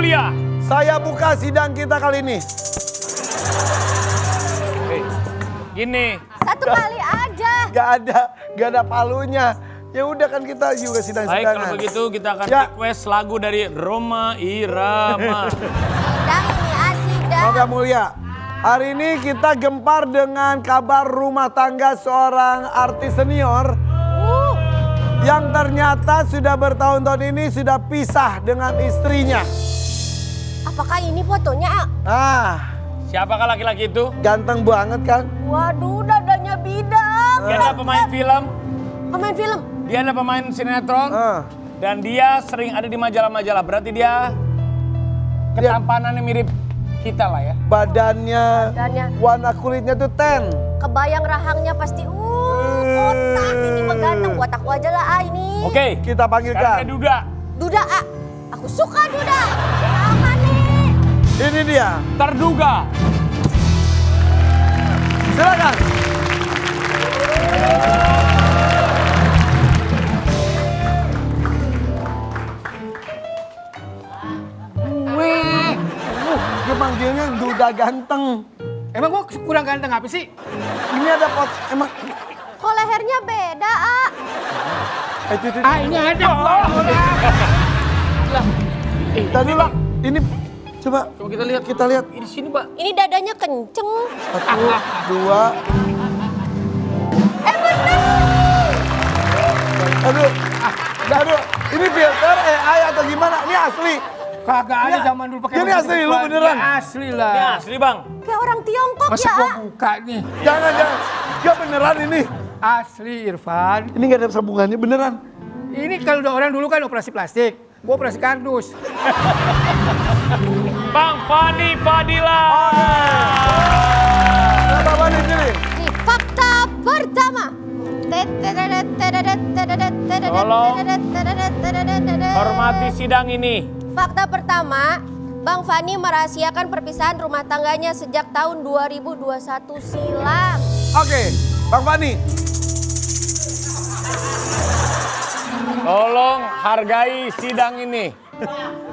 dia. Saya buka sidang kita kali ini. Gini. Satu kali aja. Gak ada palunya. Ya udah kan kita juga Baik, sidang-sidangan. kalau begitu kita akan Ya. request lagu dari Roma Irama. Sidang ini asidang. Oke Mulia, hari ini kita gempar dengan kabar rumah tangga seorang artis senior yang ternyata sudah bertahun-tahun ini sudah pisah dengan istrinya. Apakah ini fotonya? Ah, Siapakah laki-laki itu? ganteng banget kan? Waduh, dadanya bidang. Dia adalah pemain film, Pemain film. dia adalah pemain sinetron, Ah. dan dia sering ada di majalah-majalah. Berarti dia ketampanannya mirip kita lah ya. Badannya, Badannya. warna kulitnya tuh ten. Kebayang rahangnya pasti. Otak ini mah ganteng. Buat aku aja lah ini. Oke, Kita sekarang panggilkan. ke Duda. Duda, aku suka Duda. Sama nih. Ini dia. Terduga. Silakan. Dia manggilnya Duda ganteng. Emang gua kurang ganteng apa sih? Ini ada pot, emang. Kok lehernya beda, Itu. Ah ini ada. Tadi Pak, ini coba Coba kita lihat. kita lihat. Di sini, Pak. Ini dadanya kenceng. 1, 2. Aduh, ini filter AI atau gimana? Ini asli. Kagak ada Ya, zaman dulu pakai ini baju asli, lu gituan. beneran? Ya, asli lah. Ini asli, Bang. Kayak orang Tiongkok Masa ya. gua buka nih. Jangan. Gak beneran ini. Asli Irfan. Ini gak ada sambungannya beneran. Ini kalau orang dulu kan operasi plastik. Gua operasi kardus. Bang Fani Fadila. Kenapa Bani sini? Di fakta pertama. Tolong. Hormati sidang ini. Fakta pertama, Bang Fani merahasiakan perpisahan rumah tangganya sejak tahun 2021 silam. Oke, Bang Fani. Tolong hargai sidang ini.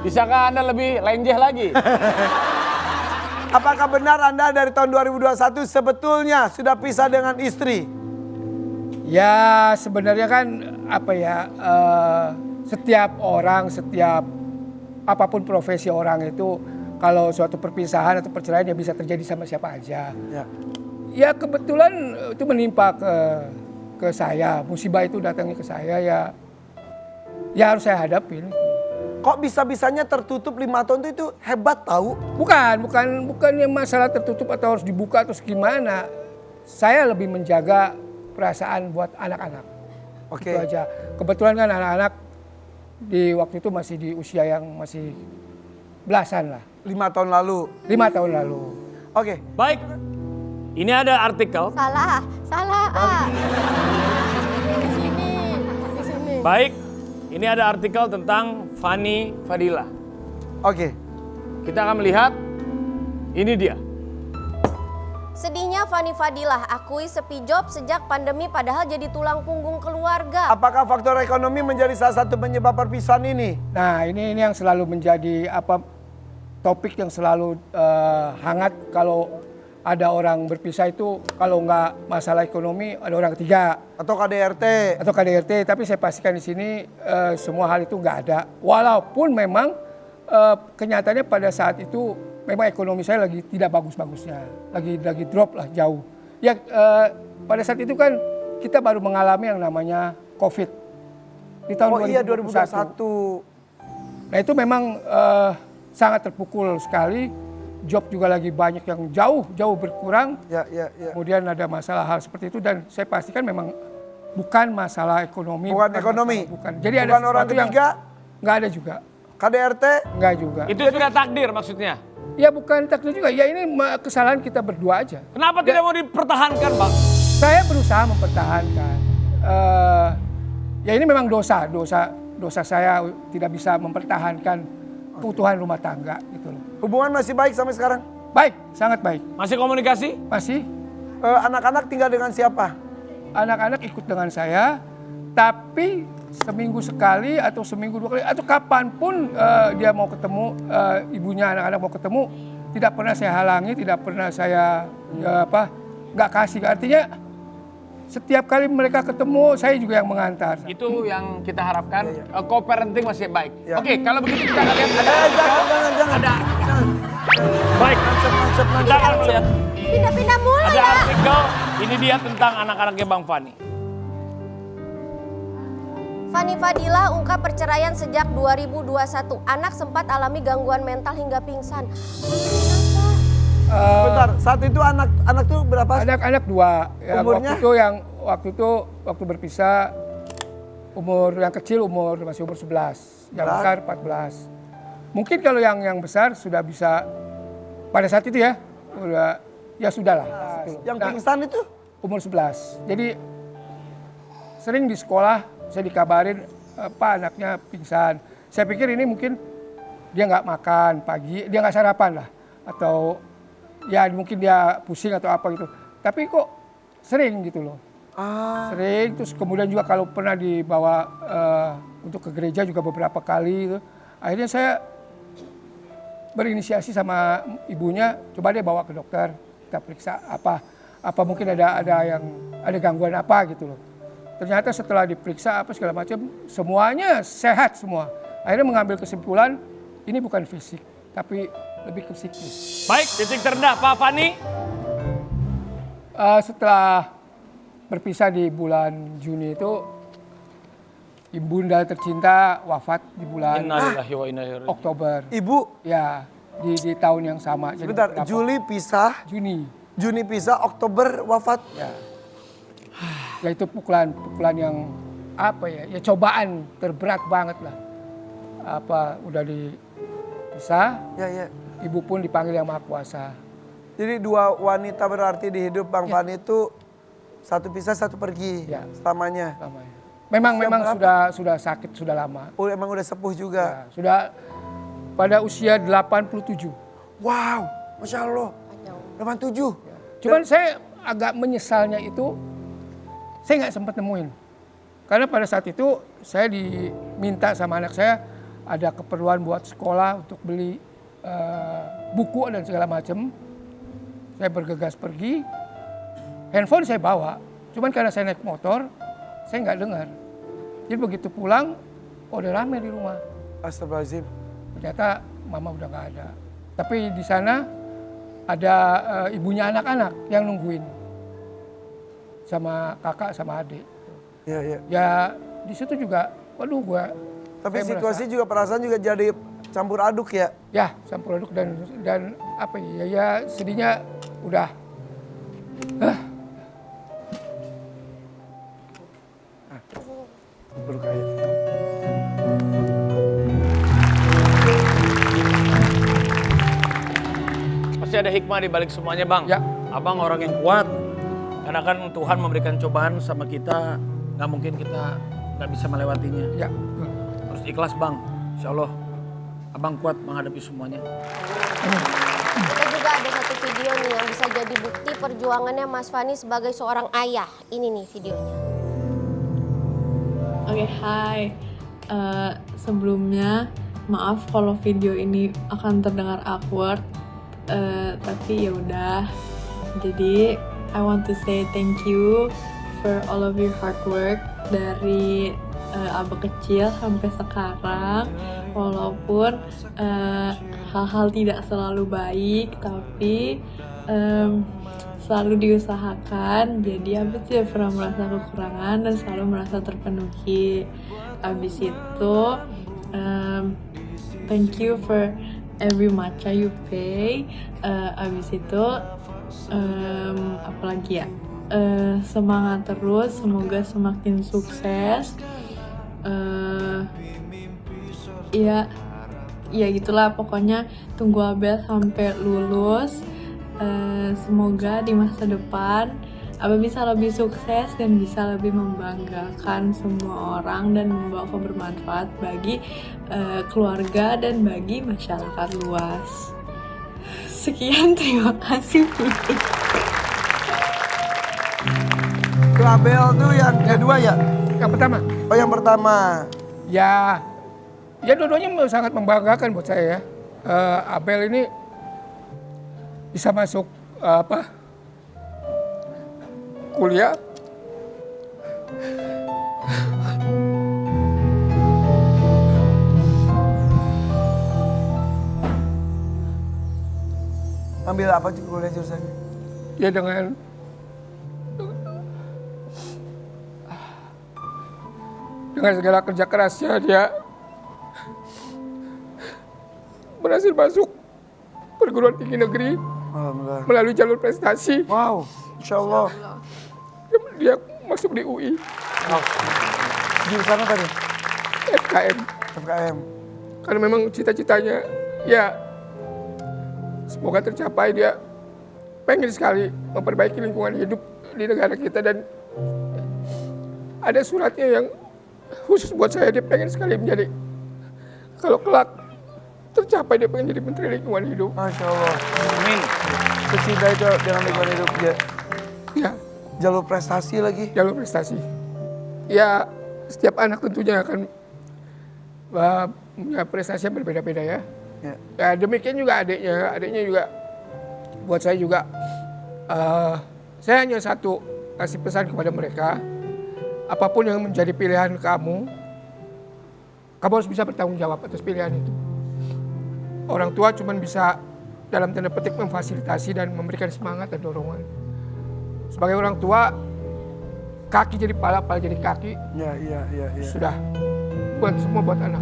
Bisakah Anda lebih lenjeh lagi? Apakah benar Anda dari tahun 2021 sebetulnya sudah pisah dengan istri? Ya sebenarnya kan apa ya, setiap orang, setiap apapun profesi orang itu kalau suatu perpisahan atau perceraian ya bisa terjadi sama siapa aja. Ya. Ya kebetulan itu menimpa ke saya, musibah itu datangnya ke saya ya harus saya hadapin. Kok bisa-bisanya tertutup 5 tahun itu hebat tahu? Bukan yang masalah tertutup atau harus dibuka atau gimana. Saya lebih menjaga perasaan buat anak-anak. Oke. Itu aja. Kebetulan kan anak-anak di waktu itu masih di usia yang masih belasan lah. 5 tahun lalu. 5 tahun lalu. Oke. Baik, ini ada artikel. Salah. Di sini. Baik, ini ada artikel tentang Fani Fadila. Oke. Kita akan melihat, ini dia. Sedihnya Fani Fadilah akui sepi job sejak pandemi padahal jadi tulang punggung keluarga. Apakah faktor ekonomi menjadi salah satu penyebab perpisahan ini? Nah ini yang selalu menjadi topik yang selalu hangat kalau ada orang berpisah itu, kalau nggak masalah ekonomi ada orang ketiga. Atau KDRT? Atau KDRT, tapi saya pastikan di sini semua hal itu nggak ada. Walaupun memang kenyataannya pada saat itu memang ekonomi saya lagi tidak bagus-bagusnya, lagi drop lah jauh. Ya pada saat itu kan kita baru mengalami yang namanya COVID di tahun 2021. Nah itu memang sangat terpukul sekali. Job juga lagi banyak yang jauh berkurang. Ya. Kemudian ada masalah hal seperti itu dan saya pastikan memang bukan masalah ekonomi. Bukan ekonomi. Bukan. Jadi bukan ada orang sesuatu yang ketiga. nggak ada juga. KDRT? Nggak juga. Itu sudah takdir maksudnya. Ya bukan takdir juga. Ya ini kesalahan kita berdua aja. Kenapa tidak mau dipertahankan, Bang? Saya berusaha mempertahankan. Ya ini memang dosa saya tidak bisa mempertahankan keutuhan rumah tangga gitu loh. Hubungan masih baik sampai sekarang? Baik, sangat baik. Masih komunikasi? Masih Anak-anak tinggal dengan siapa? anak-anak ikut dengan saya. Tapi seminggu sekali atau seminggu 2 kali atau kapanpun dia mau ketemu, ibunya anak-anak mau ketemu, tidak pernah saya halangi, tidak pernah saya nggak kasih. Artinya setiap kali mereka ketemu saya juga yang mengantar. Itu yang kita harapkan. Co-parenting masih baik. Ya. Oke, kalau begitu kita akan lihat ada Jangan. ada baik. Kita akan melihat Pindah-pindah mulu ada ya. artikel ini dia tentang anak-anaknya Bang Fani. Fani Fadila ungkap perceraian sejak 2021. Anak sempat alami gangguan mental hingga pingsan. Bentar, saat itu anak tuh berapa? Anak-anak 2. Ya, Umurnya? waktu itu berpisah, umur yang kecil masih umur 11, yang besar 14. Mungkin kalau yang besar sudah bisa pada saat itu ya, udah ya sudahlah. Yang pingsan itu? Umur 11. Jadi sering di sekolah saya dikabarin Pak anaknya pingsan. Saya pikir ini mungkin dia nggak makan pagi, dia nggak sarapan lah, atau ya mungkin dia pusing atau apa gitu. Tapi kok sering gitu loh. Sering, terus kemudian juga kalau pernah dibawa untuk ke gereja juga beberapa kali gitu. Akhirnya saya berinisiasi sama ibunya, coba deh bawa ke dokter, kita periksa apa mungkin ada gangguan apa gitu loh. Ternyata setelah diperiksa apa segala macam, semuanya sehat semua. Akhirnya mengambil kesimpulan ini bukan fisik, tapi lebih ke psikis. Baik, titik terendah Pak Fani. Setelah berpisah di bulan Juni itu, ibunda tercinta wafat di bulan Innalillahi wa inna ilaihi raji'un. Oktober. Ibu, Ya, di tahun yang sama. Jadi sebentar, berapa? Juli pisah, Juni. pisah, Oktober wafat. Ya itu pukulan yang apa ya cobaan terberat banget lah. Udah dipisah, Ya. ibu pun dipanggil yang Maha Kuasa. Jadi 2 wanita berarti di hidup Bang Fani itu satu pisah, satu pergi Ya. selamanya. Namanya. Memang sudah sakit sudah lama. Oh, emang udah sepuh juga. Ya, sudah pada usia 87. Wow, Masya Allah. 87. Cuman saya agak menyesalnya itu saya nggak sempat nemuin. Karena pada saat itu saya diminta sama anak saya ada keperluan buat sekolah untuk beli buku dan segala macam. Saya bergegas pergi, handphone saya bawa. Cuman karena saya naik motor, saya nggak dengar. Jadi begitu pulang, udah rame di rumah. Astagfirullahaladzim. Ternyata mama udah nggak ada. Tapi di sana ada ibunya anak-anak yang nungguin. Sama kakak sama adik. Iya. Ya di situ juga, waduh gua. Tapi saya situasi juga perasaan juga jadi campur aduk ya. Ya campur aduk dan apa ya sedihnya udah. Pasti ada hikmah di balik semuanya Bang. Ya. Abang orang yang kuat. Karena kan Tuhan memberikan cobaan sama kita, nggak mungkin kita nggak bisa melewatinya. Ya. Harus ikhlas Bang. Insya Allah Abang kuat menghadapi semuanya. Kita juga ada satu video nih yang bisa jadi bukti perjuangannya Mas Fani sebagai seorang ayah. Ini nih videonya. Oke, hai. Sebelumnya maaf kalau video ini akan terdengar awkward, tapi ya udah. Jadi I want to say thank you for all of your hard work dari abang kecil sampai sekarang. Walaupun hal-hal tidak selalu baik, tapi selalu diusahakan. Jadi abang tidak pernah merasa kekurangan dan selalu merasa terpenuhi. Abis itu thank you for every matcha you pay. Abis itu apalagi ya, semangat terus, semoga semakin sukses. Ya gitulah, pokoknya tunggu Abel sampai lulus. Semoga di masa depan Abel bisa lebih sukses dan bisa lebih membanggakan semua orang dan membawa kebermanfaat bagi keluarga dan bagi masyarakat luas. Sekian, terima kasih. Abel tuh yang kedua ya? Yang pertama. Oh yang pertama. Ya, ya dua-duanya sangat membanggakan buat saya ya. Abel ini bisa masuk kuliah. Ambil apa kuliah jurusannya? Ya dengan segala kerja kerasnya dia berhasil masuk perguruan tinggi negeri Alhamdulillah. melalui jalur prestasi. Wow, Insya Allah. Dia masuk di UI, Jurusan apa tadi? FKM. FKM. Karena memang cita-citanya ya semoga tercapai. Dia pengen sekali memperbaiki lingkungan hidup di negara kita dan ada suratnya yang khusus buat saya. Dia pengen sekali menjadi, kalau kelak tercapai dia pengen jadi Menteri Lingkungan Hidup. Masya Allah. Amin. Kecinta itu dengan lingkungan hidup dia. Ya, Jalur prestasi lagi. jalur prestasi. Ya, setiap anak tentunya akan punya prestasi yang berbeda-beda ya. Ya, demikian juga adiknya. Adiknya juga buat saya juga. Saya hanya satu kasih pesan kepada mereka. Apapun yang menjadi pilihan kamu harus bisa bertanggung jawab atas pilihan itu. Orang tua cuma bisa dalam tanda petik memfasilitasi dan memberikan semangat dan dorongan. Sebagai orang tua, kaki jadi pala, pala jadi kaki. Iya. Sudah buat semua buat anak.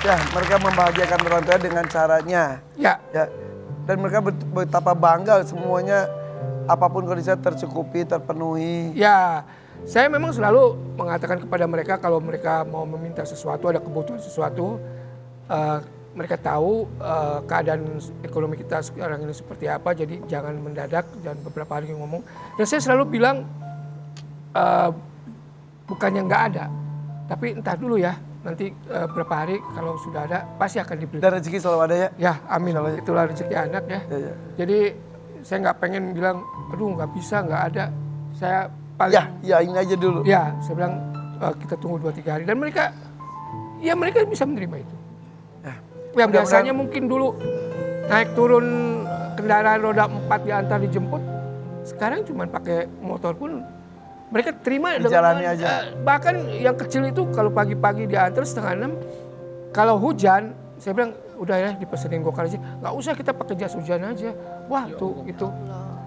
Ya, mereka membahagiakan orang tua dengan caranya. Ya, Dan mereka betapa bangga semuanya apapun kondisinya tercukupi, terpenuhi. ya. Saya memang selalu mengatakan kepada mereka kalau mereka mau meminta sesuatu, ada kebutuhan sesuatu, mereka tahu keadaan ekonomi kita sekarang ini seperti apa, jadi jangan mendadak dan beberapa hari ngomong. Dan saya selalu bilang bukannya nggak ada, tapi entah dulu ya. Nanti berapa hari kalau sudah ada pasti akan diberi. Dan rezeki selalu ada ya? Ya, amin. Itulah rezeki anak ya. Ya. Jadi saya nggak pengen bilang, aduh nggak bisa, nggak ada. Saya paling Ya ini aja dulu. ya, saya bilang kita tunggu 2-3 hari dan mereka bisa menerima itu. Yang biasanya mungkin dulu naik turun kendaraan roda 4 diantar dijemput, sekarang cuma pakai motor pun mereka terima Dijalani aja. Bahkan yang kecil itu kalau pagi-pagi diantar 5:30, kalau hujan saya bilang udah ya dipesenin gokar aja, nggak usah kita pakai jas hujan aja. Wah tuh itu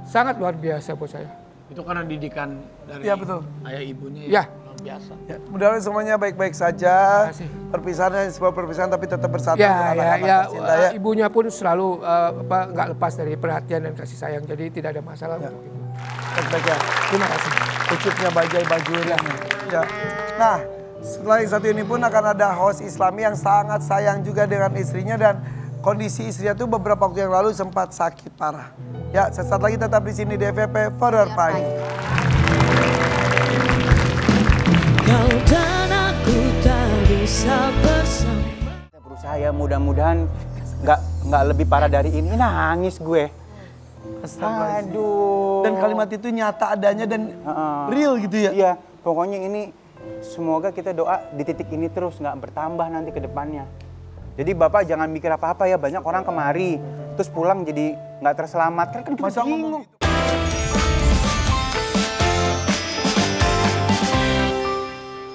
sangat luar biasa buat saya. Itu karena didikan dari Iya, betul. ayah ibunya Ya. luar biasa. Ya, mudah-mudahan semuanya baik-baik saja. Terima kasih. Perpisahannya sebuah perpisahan tapi tetap bersatu Ya, untuk anak-anak tercinta ya. ibunya pun selalu nggak lepas dari perhatian dan kasih sayang, jadi tidak ada masalah untuk itu. Baik-baik ya. Terima kasih. Ucupnya bajai bajuri. Ya. Nah, setelah yang satu ini pun akan ada host Islami yang sangat sayang juga dengan istrinya dan kondisi istrinya tuh beberapa waktu yang lalu sempat sakit parah. Ya, sesaat lagi tetap di sini di FVP Further Pagi. Kau dan aku tak bisa bersama. Kita berusaha ya, mudah-mudahan nggak lebih parah dari ini. Nangis gue. Aduh. Dan kalimat itu nyata adanya dan real gitu ya. Iya, pokoknya ini semoga kita doa di titik ini terus nggak bertambah nanti ke depannya. Jadi Bapak jangan mikir apa-apa ya, banyak orang kemari terus pulang jadi nggak terselamatkan, kan kita Masa ngomong bingung. gitu?